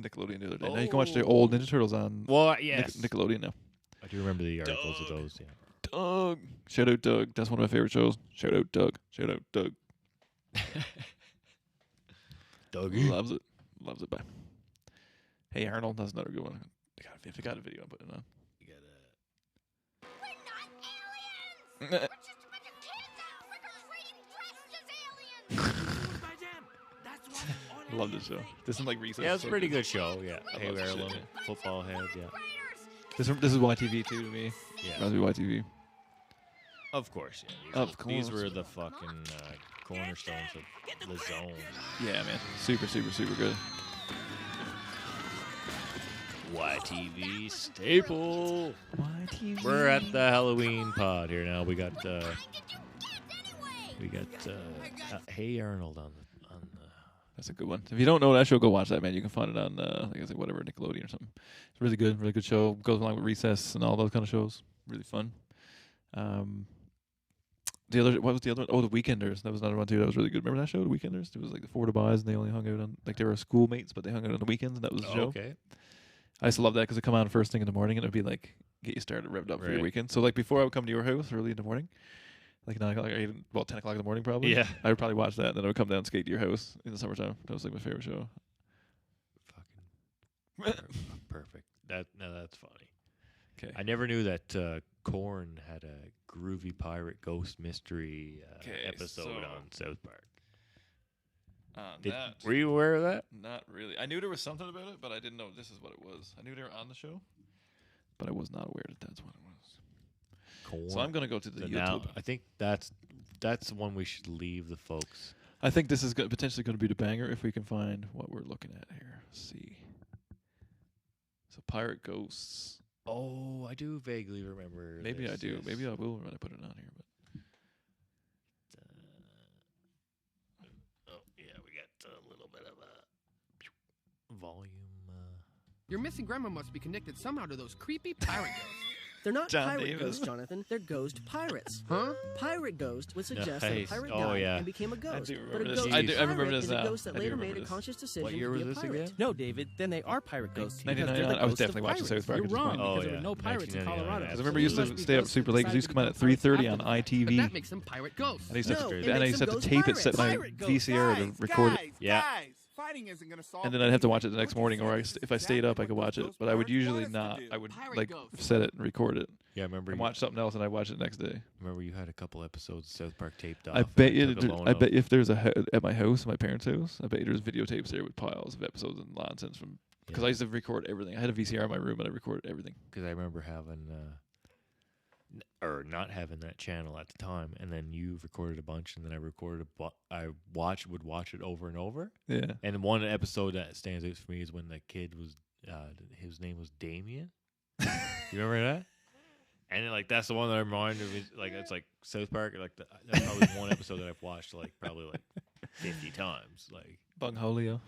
Nickelodeon the other day. Now you can watch the old Ninja Turtles on Well, yes. Nickelodeon now. I do remember the articles of those. Yeah. Doug. Shout out Doug. That's one of my favorite shows. Shout out Doug. Shout out Doug. Dougie. Loves it. Loves it. Bye. Hey Arnold, that's another good one. If I got a video, I'm putting it on. You gotta. We're not aliens! We're just a bunch of kids out trick-or-treating dressed as aliens! Love this show. This is like recess. Yeah, it's a pretty good show. Yeah. I Hey, love this shit, Marilyn. yeah. Football head. Yeah. This is YTV too to me. Yeah. Reminds me of YTV. Of course. Yeah. These course. were the fucking cornerstones of the zone. Yeah, man. Super, super, super good. YTV staple. YTV. We're at the Halloween pod here now. We got Hey Arnold on the. That's a good one. If you don't know that show, go watch that, man. You can find it on, like I said, whatever, Nickelodeon or something. It's really good show. Goes along with Recess and all those kind of shows. Really fun. What was the other one? Oh, The Weekenders. That was another one too. That was really good. Remember that show, The Weekenders? It was like the 4 to buys, and they only hung out on, like they were schoolmates, but they hung out on the weekends, and that was the show. Okay. I used to love that because it come on first thing in the morning, and it would be like get you started revved up for your Right. weekend. So like before I would come to your house early in the morning, like 9 o'clock, or even, 10 o'clock in the morning probably. Yeah. I would probably watch that, and then I would come down and skate to your house in the summertime. That was like my favorite show. Perfect. That's funny. Okay. I never knew that Korn had a groovy pirate ghost mystery episode so on South Park. That, Were you aware of that? not really. I knew there was something about it, but I didn't know this is what it was. I knew they were on the show, but I was not aware that that's what it was. Korn. So I'm going to go to the So YouTube. now, I think that's the one we should leave the folks. I think this is potentially going to be the banger if we can find what we're looking at here. Let's see. So Pirate Ghosts. Oh, I do vaguely remember. Maybe I this, do. yes. Maybe I will when I put it on here. But Oh yeah, we got a little bit of a volume. Your missing grandma must be connected somehow to those creepy pirate ghosts. They're not John pirate Davis. ghosts, Jonathan. They're ghost pirates. Huh? Pirate ghost would suggest that a Nice. pirate Oh, died yeah. and became a ghost. do But a remember ghost this. I do- I remember pirate this is a now. ghost that I do later remember made a this. conscious decision What year to was be a this pirate. again? No, David, then they are pirate ghosts. because 99. they're the I was ghosts of definitely watching pirates. South Park You're at this wrong point. because Oh, there yeah. were no pirates in 1999, Colorado. because I yeah. remember you used So to you must be stay up ghosts super that late because you used to come out at decided to become 3:30 on pirates ITV. But that makes them pirate ghosts. And I used to, No, it and I makes used to them have to ghost tape it, set my pirates. VCR to record it. Yeah. Fighting isn't gonna solve And then I'd have to watch it the next morning, or if I stayed up, I could watch it. But I would usually not. I would Pirate like ghosts. set it and record it, Yeah, I remember. and watch something else, and I watch it the next day. Remember you had a couple episodes of South Park taped off. I and bet took you. a loan I of- bet if there's at my house, my parents' house, I bet you there's videotapes there with piles of episodes and nonsense from. Because Yeah. I used to record everything. I had a VCR in my room, and I recorded everything. Because I remember having, or not having that channel at the time, and then you recorded a bunch, and then I recorded would watch it over and over. Yeah. And one episode that stands out for me is when the kid was, his name was Damien. You remember that? And like that's the one that I reminded me. Like it's like South Park. Like that's probably one episode that I've watched like probably like 50 times. Like Bungholio.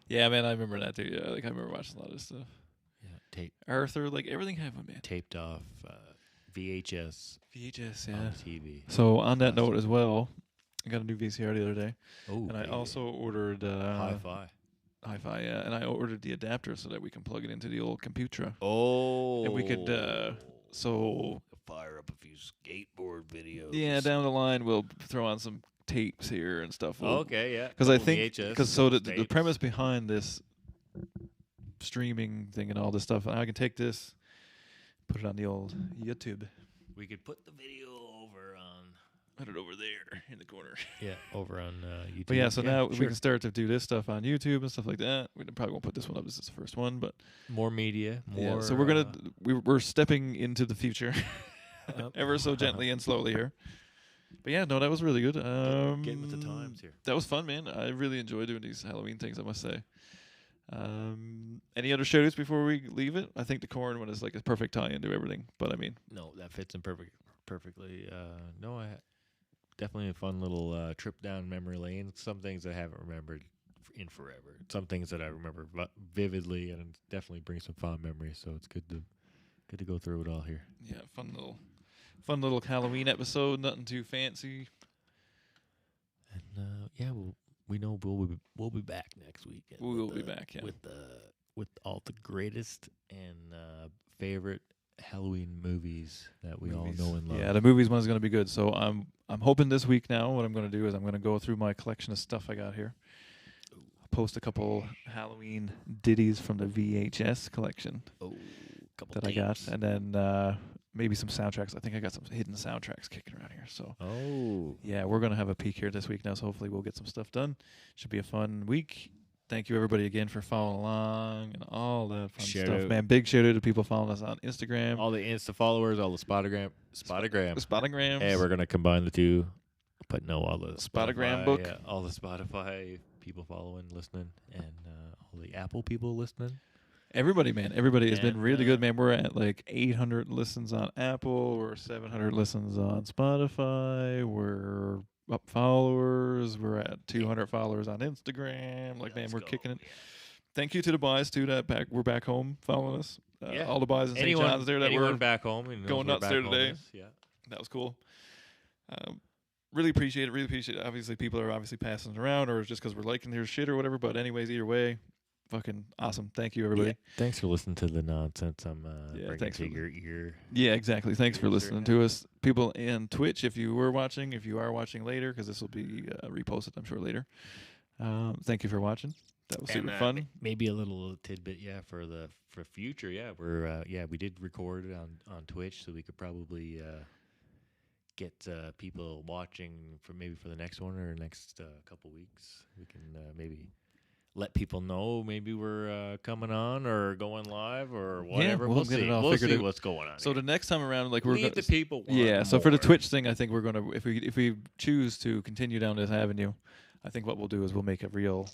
Yeah, man, I remember that too. Yeah, like I remember watching a lot of stuff. yeah, Arthur, like everything had one, man. taped off VHS VHS, on yeah. TV. So on that note as well, I got a new VCR the other day, Oh, and I also ordered hi-fi. hi-fi, yeah, and I ordered the adapter so that we can plug it into the old computer, Oh, and we could so fire up a few skateboard videos. yeah, down the line we'll throw on some tapes here and stuff. We'll- Okay, yeah. Because I Couple think VHS, because so the tapes. premise behind this streaming thing and all this stuff, I can take this, put it on the old YouTube, we could put the video over on. put it over there in the corner. Yeah, over on YouTube. But yeah, so now we sure. can start to do this stuff on YouTube and stuff like that. We probably won't put this one up. This is the first one, but more media, more. yeah. So we're gonna we're stepping into the future, Yep. ever so gently and slowly here. But yeah, no, that was really good. Getting with the times here. That was fun, man. I really enjoy doing these Halloween things, I must say. Any other shout-outs before we leave it? I think the corn one is like a perfect tie-in to everything. But I mean, No, that fits in perfectly. No, I definitely a fun little trip down memory lane. Some things I haven't remembered in forever. Some things that I remember vividly, and it definitely brings some fond memories. So it's good to go through it all here. yeah, fun little Halloween episode. Nothing too fancy. And yeah, we know we'll be back next week. We will be back, yeah. with all the greatest and favorite Halloween movies that we all know and love. Yeah, the movies one is going to be good. So I'm hoping this week now what I'm going to do is I'm going to go through my collection of stuff I got here. I'll post a couple Halloween ditties from the VHS collection Couple that I got, and then maybe some soundtracks. I think I got some hidden soundtracks kicking around here. So yeah, we're going to have a peek here this week now. So hopefully we'll get some stuff done. Should be a fun week. Thank you everybody again for following along and all that fun Shout stuff, out. man. Big shout out to people following us on Instagram. all the Insta followers, all the Spotagrams. Spotograms. Hey, we're gonna combine the two, but no, all the Spotagram Spotify, book. yeah, all the Spotify people following, listening, and all the Apple people listening. Everybody, man. Everybody has been And, really good, man. We're at like 800 listens on Apple. We're 700 listens on Spotify. We're up followers. We're at 200 followers on Instagram. Like, man, Let's we're go, kicking it. yeah. Thank you to the boys, too, that we're back home following us. Yeah. All the boys in St. Anyone, John's there that anyone were back home and knows going where nuts back there home today. is, yeah. That was cool. Really appreciate it. Really appreciate it. Obviously, people are obviously passing it around, or just because we're liking their shit or whatever. But anyways, either way, fucking awesome. Thank you, everybody. Yeah. Thanks for listening to the nonsense I'm bringing thanks to for your ear. Yeah, exactly. Thanks for Sure listening to us. People in Twitch, if you are watching later, because this will be reposted, I'm sure, later. Thank you for watching. That was super And, fun. Maybe a little tidbit, for future. Yeah, we're we did record it on Twitch, so we could probably get people watching for the next one or next couple weeks. We can maybe let people know maybe we're coming on or going live or whatever. Yeah, we'll get see. it all We'll figured see out. what's going on. So here. the next time around, like Leave the people. Yeah. So for the more. Twitch thing, I think we're gonna if we choose to continue down this avenue, I think what we'll do is we'll make a real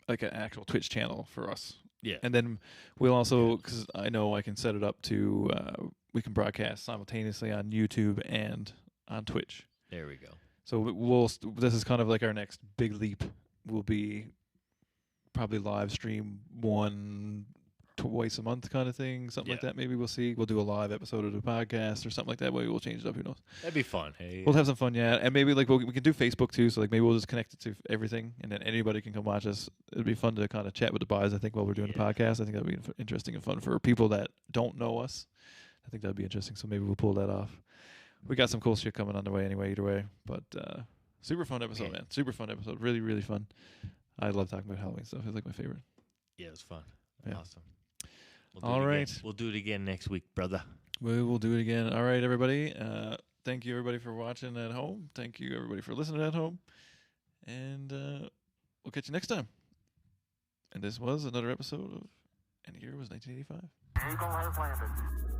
like an actual Twitch channel for us. Yeah. And then we'll also, because I know I can set it up to we can broadcast simultaneously on YouTube and on Twitch. There we go. So this is kind of like our next big leap. Will be probably live stream twice a month kind of thing, something like that. Maybe we'll see. We'll do a live episode of the podcast or something like that. Maybe we'll change it up. Who knows? That'd be fun. Hey, we'll have some fun, yeah. And maybe like we can do Facebook too. So like maybe we'll just connect it to everything, and then anybody can come watch us. It'd be fun to kind of chat with the boys. I think while we're doing the podcast, I think that'd be interesting and fun for people that don't know us. I think that'd be interesting. So maybe we'll pull that off. We got some cool shit coming on the way anyway. Either way, but super fun episode, man. Super fun episode. Really, really fun. I love talking about Halloween stuff. It's like my favorite. Yeah, it was fun. Yeah. Awesome. All right. We'll do it again next week, brother. We will do it again. All right, everybody. Thank you, everybody, for watching at home. Thank you, everybody, for listening at home. And we'll catch you next time. And this was another episode of And Here Was 1985. Eagle has landed.